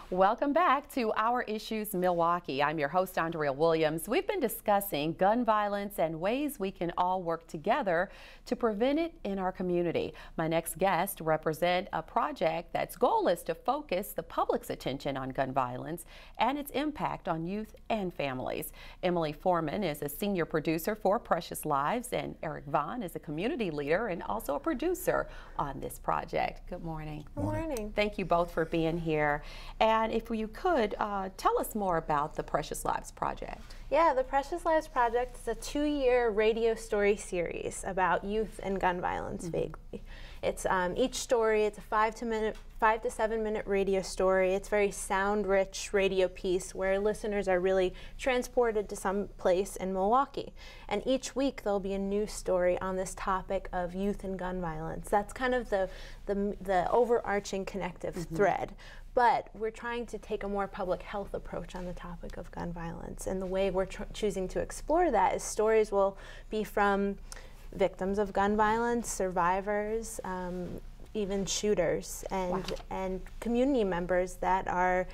Welcome back to Our Issues Milwaukee. I'm your host, Andrea Williams. We've been discussing gun violence and ways we can all work together to prevent it in our community. My next guest represents a project that's goal is to focus the public's attention on gun violence and its impact on youth and families. Emily Forman is a senior producer for Precious Lives, and Eric Vaughn is a community leader and also a producer on this project. Good morning. Good morning. Thank you both for being here. And if you could, tell us more about the Precious Lives Project. Yeah, the Precious Lives Project is a 2-year radio story series about youth and gun violence vaguely. It's each story, it's a 5 to 7 minute radio story. It's very sound-rich radio piece where listeners are really transported to some place in Milwaukee. And each week there'll be a new story on this topic of youth and gun violence. That's kind of the overarching connective thread. But we're trying to take a more public health approach on the topic of gun violence. And the way we're choosing to explore that is stories will be from victims of gun violence, survivors, even shooters, and community members that are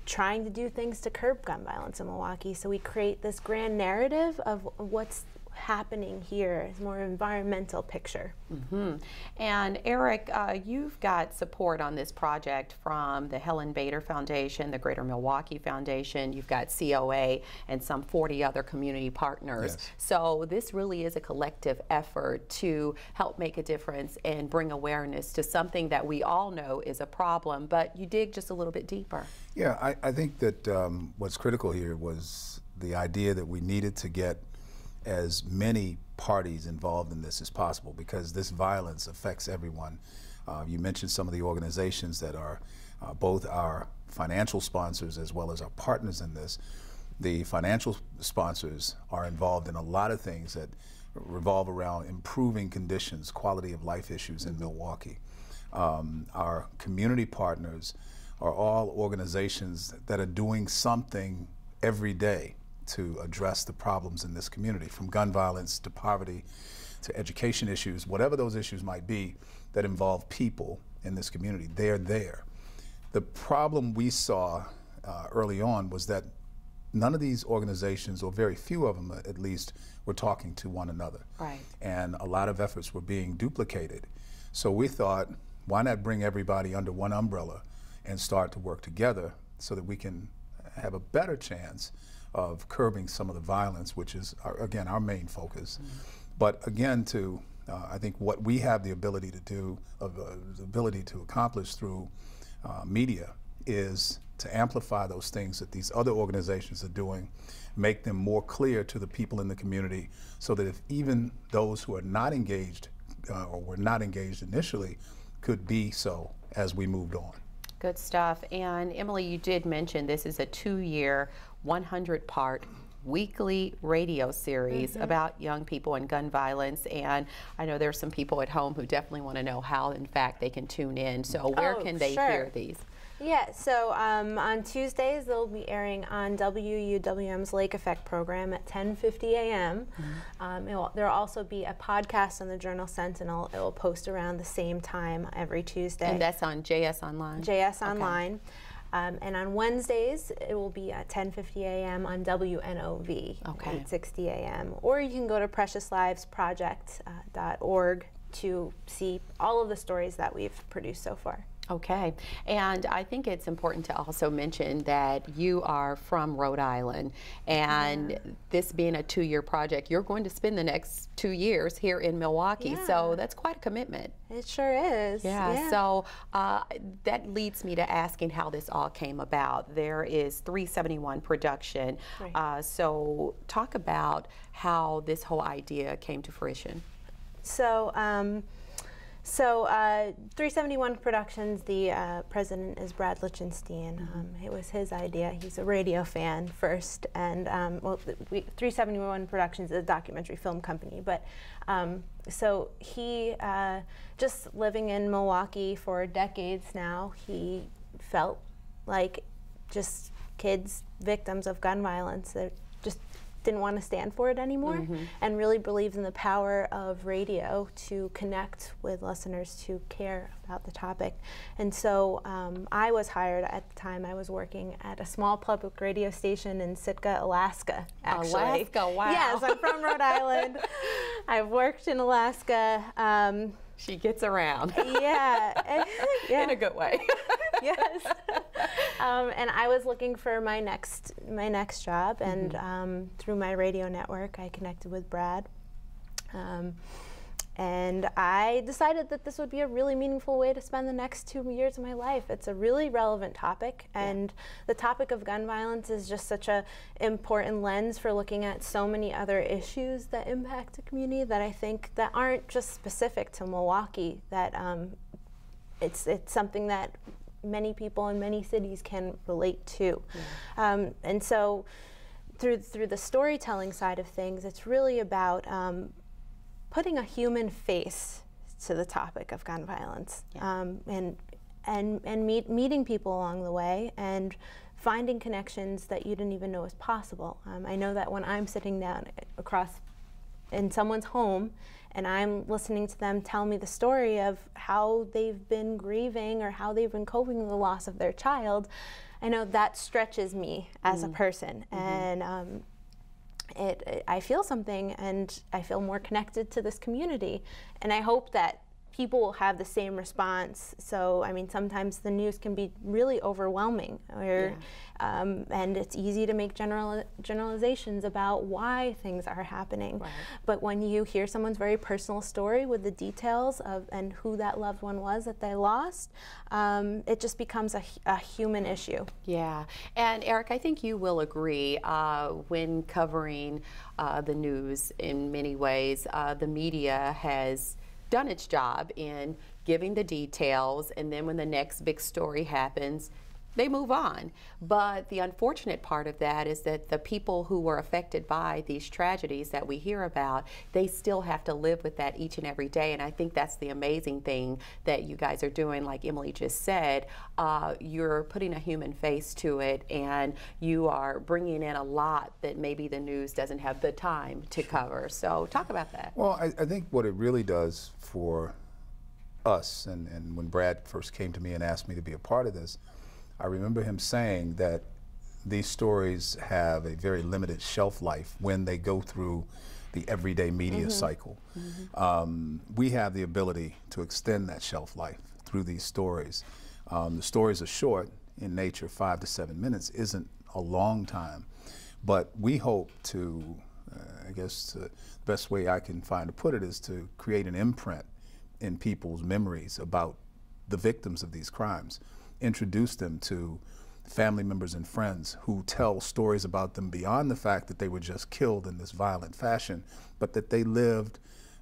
trying to do things to curb gun violence in Milwaukee. So we create this grand narrative of what's happening here. It's more environmental picture. And Eric, you've got support on this project from the Helen Bader Foundation, the Greater Milwaukee Foundation. You've got COA and some 40 other community partners. Yes. So this really is a collective effort to help make a difference and bring awareness to something that we all know is a problem, but you dig just a little bit deeper. Yeah, I think that what's critical here was the idea that we needed to get as many parties involved in this as possible, because this violence affects everyone. You mentioned some of the organizations that are both our financial sponsors as well as our partners in this. The financial sponsors are involved in a lot of things that revolve around improving conditions, quality of life issues in Milwaukee. Our community partners are all organizations that are doing something every day to address the problems in this community, from gun violence to poverty to education issues, whatever those issues might be that involve people in this community, they're there. The problem we saw early on was that none of these organizations, or very few of them at least, were talking to one another. Right. And a lot of efforts were being duplicated. So we thought, why not bring everybody under one umbrella and start to work together so that we can have a better chance of curbing some of the violence, which is, again, our main focus. But again, I think what we have the ability to do, the ability to accomplish through media, is to amplify those things that these other organizations are doing, make them more clear to the people in the community, so that if even those who are not engaged or were not engaged initially could be so as we moved on. Good stuff. And Emily, you did mention this is a 2-year, 100-part weekly radio series about young people and gun violence. And I know there's some people at home who definitely want to know how, in fact, they can tune in. So where can they hear these? Yeah, so on Tuesdays they'll be airing on WUWM's Lake Effect program at 10:50 a.m. There'll also be a podcast on the Journal Sentinel. It will post around the same time every Tuesday. And that's on JS Online? JS Online. And on Wednesdays, it will be at 10:50 a.m. on WNOV, 8:60 a.m. Or you can go to preciousLivesProject.org to see all of the stories that we've produced so far. Okay, and I think it's important to also mention that you are from Rhode Island, and this being a 2-year project, you're going to spend the next 2 years here in Milwaukee, so that's quite a commitment. It sure is. Yeah. So that leads me to asking how this all came about. There is 371 Production, so talk about how this whole idea came to fruition. So 371 Productions, the president is Brad Lichtenstein. It was his idea. He's a radio fan first, and 371 Productions is a documentary film company. But so he, just living in Milwaukee for decades now, he felt like just kids, victims of gun violence, they're just didn't want to stand for it anymore, and really believed in the power of radio to connect with listeners to care about the topic. And so I was hired at the time. I was working at a small public radio station in Sitka, Alaska, actually. Alaska, wow. Yes, I'm from Rhode Island. I've worked in Alaska. She gets around. Yeah. In a good way. Yes. And I was looking for my next job, and through my radio network, I connected with Brad. And I decided that this would be a really meaningful way to spend the next 2 years of my life. It's a really relevant topic, and the topic of gun violence is just such an important lens for looking at so many other issues that impact the community that I think that aren't just specific to Milwaukee, that it's something that many people in many cities can relate to. And so through the storytelling side of things, it's really about putting a human face to the topic of gun violence, and meeting people along the way, and finding connections that you didn't even know was possible. I know that when I'm sitting down in someone's home and I'm listening to them tell me the story of how they've been grieving or how they've been coping with the loss of their child, I know that stretches me as a person, and I feel something, and I feel more connected to this community, and I hope that people will have the same response. So, I mean, sometimes the news can be really overwhelming, and it's easy to make generalizations about why things are happening. Right. But when you hear someone's very personal story with the details of and who that loved one was that they lost, it just becomes a human issue. Yeah, and Eric, I think you will agree, when covering the news in many ways, the media has done its job in giving the details, and then when the next big story happens, they move on. But the unfortunate part of that is that the people who were affected by these tragedies that we hear about, they still have to live with that each and every day. And I think that's the amazing thing that you guys are doing. Like Emily just said, you're putting a human face to it, and you are bringing in a lot that maybe the news doesn't have the time to cover. So talk about that. Well, I think what it really does for us, and when Brad first came to me and asked me to be a part of this, I remember him saying that these stories have a very limited shelf life when they go through the everyday media cycle. We have the ability to extend that shelf life through these stories. The stories are short in nature, 5 to 7 minutes isn't a long time, but we hope to, I guess the best way I can find to put it is to create an imprint in people's memories about the victims of these crimes. Introduce them to family members and friends who tell stories about them beyond the fact that they were just killed in this violent fashion, but that they lived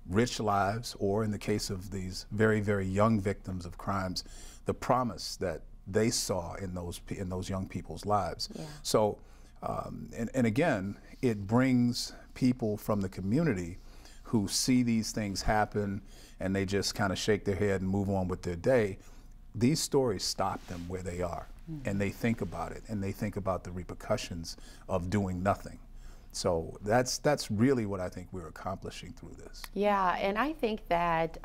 rich lives, or in the case of these very, very young victims of crimes, the promise that they saw in those young people's lives. Yeah. So, and again, it brings people from the community who see these things happen and they just kind of shake their head and move on with their day. These stories stop them where they are, and they think about it, and they think about the repercussions of doing nothing. So that's really what I think we're accomplishing through this. Yeah, and I think that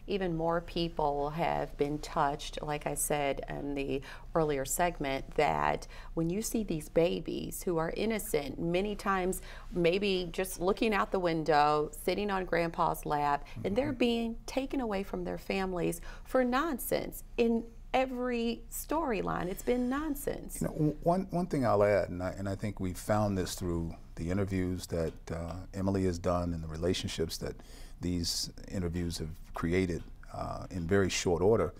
even more people have been touched, like I said in the earlier segment, that when you see these babies who are innocent, many times maybe just looking out the window, sitting on grandpa's lap, and they're being taken away from their families for nonsense. In every storyline, it's been nonsense. You know, one thing I'll add, and I think we've found this through the interviews that Emily has done and the relationships that these interviews have created in very short order,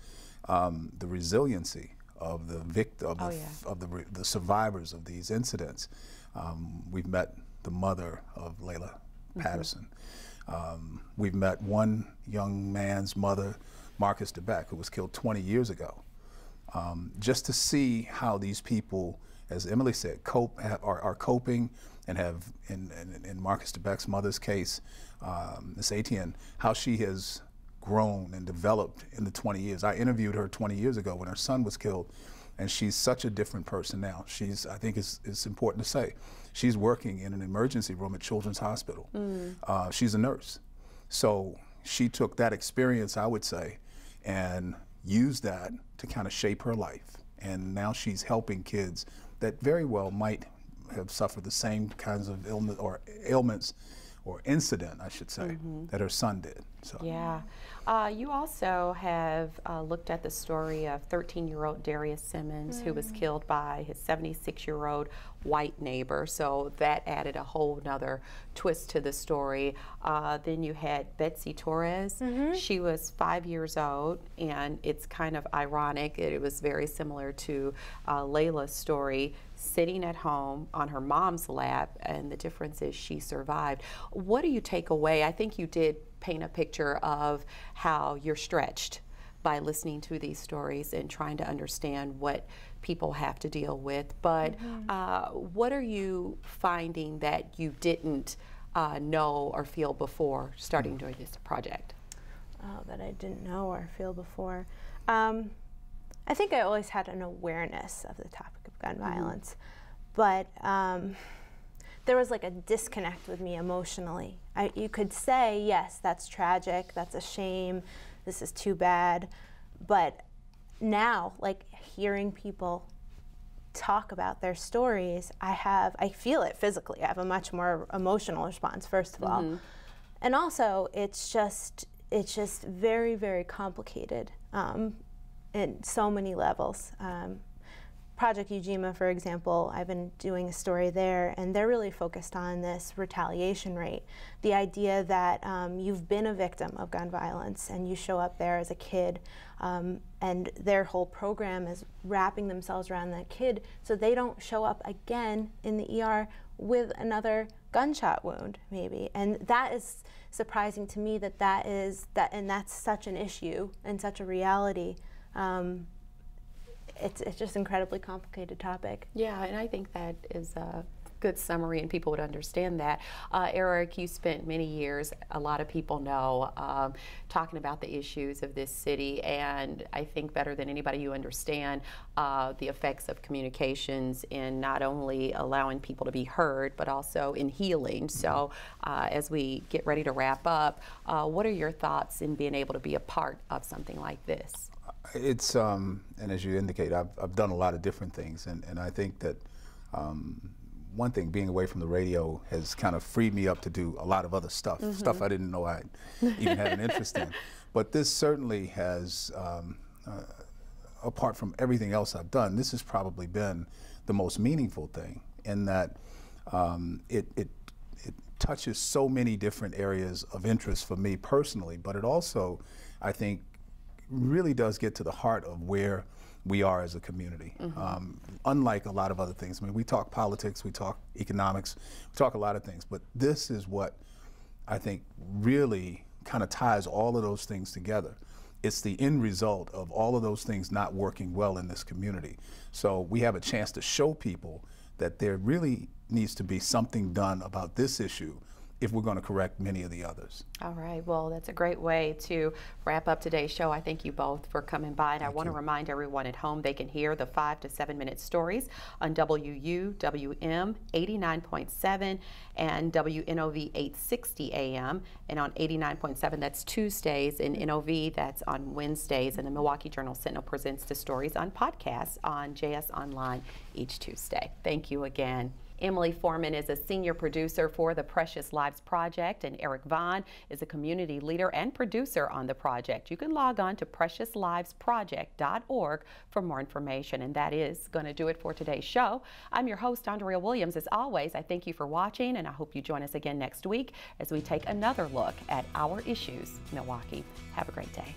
the resiliency of the victim, of the survivors of these incidents. We've met the mother of Layla Patterson. We've met one young man's mother, Marcus DeBeck, who was killed 20 years ago. Just to see how these people, as Emily said, are coping, and have, in Marcus DeBeck's mother's case, Miss Etienne, how she has grown and developed in the 20 years. I interviewed her 20 years ago when her son was killed, And she's such a different person now. I think it's important to say, she's working in an emergency room at Children's Hospital. She's a nurse. So she took that experience, I would say, and used that to kind of shape her life. And now she's helping kids that very well might have suffered the same kinds of ailments or incident, I should say, that her son did. So. Yeah. You also have looked at the story of 13-year-old Darius Simmons, who was killed by his 76-year-old white neighbor. So that added a whole nother twist to the story. Then you had Betsy Torres. She was 5 years old, and it's kind of ironic. It was very similar to Layla's story, sitting at home on her mom's lap, and the difference is she survived. What do you take away? I think you did paint a picture of how you're stretched by listening to these stories and trying to understand what people have to deal with. But what are you finding that you didn't know or feel before starting doing this project? Oh, that I didn't know or feel before. I think I always had an awareness of the topic of gun violence, but there was like a disconnect with me emotionally. You could say, yes, that's tragic, that's a shame, this is too bad, but now, like, hearing people talk about their stories, I feel it physically. I have a much more emotional response, first of all. And also, it's just very, very complicated in so many levels. Project Ujima, for example, I've been doing a story there, and they're really focused on this retaliation rate. The idea that you've been a victim of gun violence and you show up there as a kid, and their whole program is wrapping themselves around that kid so they don't show up again in the ER with another gunshot wound, maybe. And that is surprising to me and that's such an issue and such a reality. It's just an incredibly complicated topic. Yeah, and I think that is a good summary, and people would understand that. Eric, you spent many years, a lot of people know, talking about the issues of this city, and I think better than anybody you understand the effects of communications in not only allowing people to be heard, but also in healing. So as we get ready to wrap up, what are your thoughts in being able to be a part of something like this? It's, and as you indicate, I've done a lot of different things, and I think that one thing, being away from the radio has kind of freed me up to do a lot of other stuff, stuff I didn't know I even had an interest in. But this certainly has, apart from everything else I've done, this has probably been the most meaningful thing, in that it touches so many different areas of interest for me personally, but it also, I think, really does get to the heart of where we are as a community. Unlike a lot of other things. I mean, we talk politics, we talk economics, we talk a lot of things, but this is what I think really kind of ties all of those things together. It's the end result of all of those things not working well in this community. So we have a chance to show people that there really needs to be something done about this issue if we're going to correct many of the others. All right, well, that's a great way to wrap up today's show. I thank you both for coming by, and I want to remind everyone at home they can hear the 5 to 7 minute stories on WUWM 89.7 and WNOV 860 AM, and on 89.7 that's Tuesdays, and NOV that's on Wednesdays, and the Milwaukee Journal Sentinel presents the stories on podcasts on JS Online each Tuesday. Thank you again. Emily Forman is a senior producer for the Precious Lives Project, and Eric Vaughn is a community leader and producer on the project. You can log on to preciousLivesProject.org for more information, and that is going to do it for today's show. I'm your host, Andrea Williams. As always, I thank you for watching, and I hope you join us again next week as we take another look at our issues, Milwaukee. Have a great day.